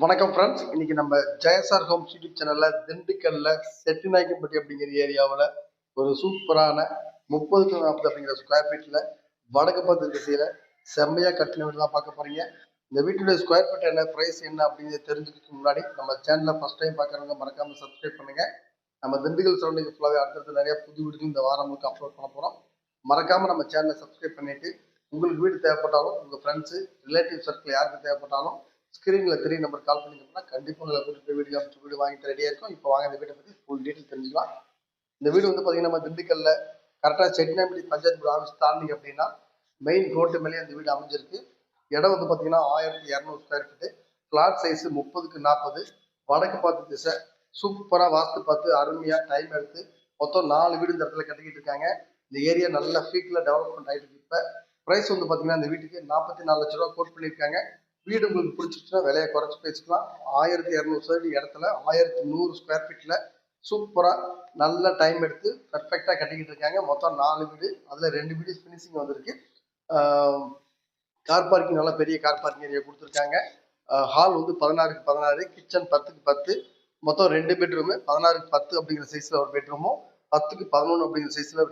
வணக்கம் ஃப்ரெண்ட்ஸ். இன்னைக்கு நம்ம ஜெயசார் ஹோம்ஸ் யூடியூப் சேனல்ல திண்டுக்கல்ல செட்டிநாயக்கன்பட்டி அப்படிங்கிற ஏரியாவில் ஒரு சூப்பரான 30-40 அப்படிங்கிற ஸ்கொயர் ஃபீட்ல வடக்கு பார்த்த திசையில செம்மையா கட்டின வீடு தான் பார்க்க போறீங்க. இந்த வீட்டுடைய ஸ்கொயர் ஃபீட் என்ன, பிரைஸ் என்ன அப்படிங்கிறத தெரிஞ்சுக்கிறதுக்கு முன்னாடி நம்ம சேனலை ஃபர்ஸ்ட் டைம் பார்க்குறவங்க மறக்காம சப்ஸ்கிரைப் பண்ணுங்க. நம்ம திண்டுக்கல் சரௌண்டிங் ஃபுல்லாகவே அடுத்தடுத்து நிறைய புது வீடுகள் இந்த வாரம் முழுக்க அப்லோட் பண்ண போறோம். மறக்காம நம்ம சேனலை சப்ஸ்கிரைப் பண்ணிட்டு உங்களுக்கு வீடு தேவைப்பட்டாலும் உங்க ஃப்ரெண்ட்ஸு ரிலேட்டிவ் சர்க்கிள் யாருக்கு தேவைப்பட்டாலும் ஸ்கிரீன்ல 3 நம்பர் கால் பண்ணிங்கன்னா கண்டிப்பாக உங்களை கூட்டிட்டு போய் வீடு வாங்கிட்டு ரெடியா இருக்கும். இப்போ வாங்க இந்த வீட்டை பத்தி ஃபுல் டீட்டெயில் தெரிஞ்சுக்கலாம். இந்த வீடு வந்து பாத்தீங்கன்னா நம்ம திண்டுக்கல்ல கரெக்டா செட்டிநாயக்கன்பட்டி பஞ்சாயத்து போர்டு ஆஃபீஸ் தாண்டிங்க அப்படின்னா மெயின் ரோட்டு மேலே அந்த வீடு அமைஞ்சிருக்கு. இடம் வந்து பாத்தீங்கன்னா 1200 square feet, plot size 30x40, வடக்கு பார்த்து திசை, சூப்பரா வாஸ்து பார்த்து அருமையா டைம் எடுத்து மொத்தம் 4 வீடு இந்த இடத்துல கட்டிக்கிட்டு இருக்காங்க. இந்த ஏரியா நல்ல ஃபீக்ல டெவலப்மெண்ட் ஆயிட்டு இருக்கு. இப்ப பிரைஸ் வந்து பாத்தீங்கன்னா இந்த வீட்டுக்கு 44 லட்சம் ரூபாய் கோட் பண்ணியிருக்காங்க. வீடு உங்களுக்கு பிடிச்சிருச்சுன்னா விலையை குறைச்சி பேசிக்கலாம். 1200 சதுர இடத்துல 1100 ஸ்கொயர் ஃபீட்ல சூப்பரா நல்ல டைம் எடுத்து பெர்ஃபெக்டா கட்டிக்கிட்டு இருக்காங்க. மொத்தம் 4 வீடு, அதுல 2 வீடு ஃபினிஷிங் வந்திருக்கு. கார் பார்க்கிங் நல்லா பெரிய கார் பார்க்கிங் ஏரியா கொடுத்துருக்காங்க. ஹால் வந்து 16x16, கிச்சன் 10x10, மொத்தம் 2 பெட்ரூமு. 16x10 அப்படிங்கிற சைஸ்ல ஒரு பெட்ரூமும், 10x11 அப்படிங்கிற சைஸ்ல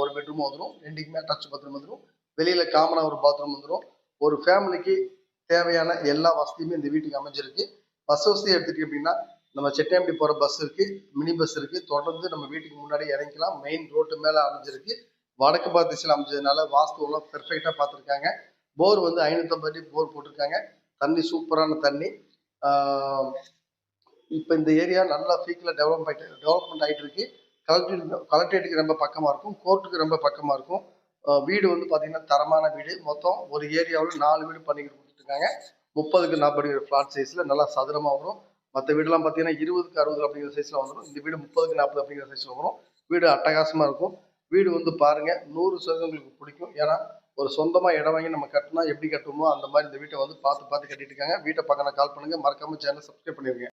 ஒரு பெட்ரூமும் வந்துடும். ரெண்டுக்குமே அட்டாச் பாத்ரூம் வந்துடும். வெளியில காமனா ஒரு பாத்ரூம் வந்துடும். ஒரு ஃபேமிலிக்கு தேவையான எல்லா வசதியுமே இந்த வீட்டுக்கு அமைஞ்சிருக்கு. பஸ் வசதி எடுத்துட்டு அப்படின்னா நம்ம செட்டிநாயக்கன்பட்டி போற பஸ் இருக்கு, மினி பஸ் இருக்கு. தொடர்ந்து நம்ம வீட்டுக்கு முன்னாடி இறங்கிக்கலாம். மெயின் ரோட்டு மேல அமைஞ்சிருக்கு. வடக்கு பார்த்த திசையில் அமைஞ்சதுனால வாஸ்து எல்லாம் பெர்ஃபெக்டா பார்த்துருக்காங்க. போர் வந்து 550 அடி போர் போட்டிருக்காங்க. தண்ணி சூப்பரான தண்ணி. இப்போ இந்த ஏரியா நல்லா ஃபீக்கில் டெவலப்மெண்ட் ஆகிட்டு இருக்கு. கலெக்டரேட்டுக்கு ரொம்ப பக்கமா இருக்கும், கோர்ட்டுக்கு ரொம்ப பக்கமா இருக்கும். வீடு வந்து பாத்தீங்கன்னா தரமான வீடு. மொத்தம் ஒரு ஏரியாவில் 4 வீடு பண்ணிக்கிட்டு கொடுத்துருக்காங்க. 30x40 பிளாட் சைஸ்ல நல்லா சதுரமா வரும். மற்ற வீடுலாம் பார்த்தீங்கன்னா 20x60 அப்படிங்கிற சைஸ்ல வந்துடும். இந்த வீடு 30x40 அப்படிங்கிற சைஸ்ல வரும். வீடு அட்டகாசமா இருக்கும். வீடு வந்து பாருங்க 100% உங்களுக்கு பிடிக்கும். ஏன்னா ஒரு சொந்தமா இடம் வாங்கி நம்ம கட்டினா எப்படி கட்டுவோமோ அந்த மாதிரி இந்த வீட்டை வந்து பார்த்து கட்டிட்டு இருக்காங்க. வீட்டை பார்க்க கால் பண்ணுங்க. மறக்காம சேனல் சப்ஸ்கிரைப் பண்ணிருங்க.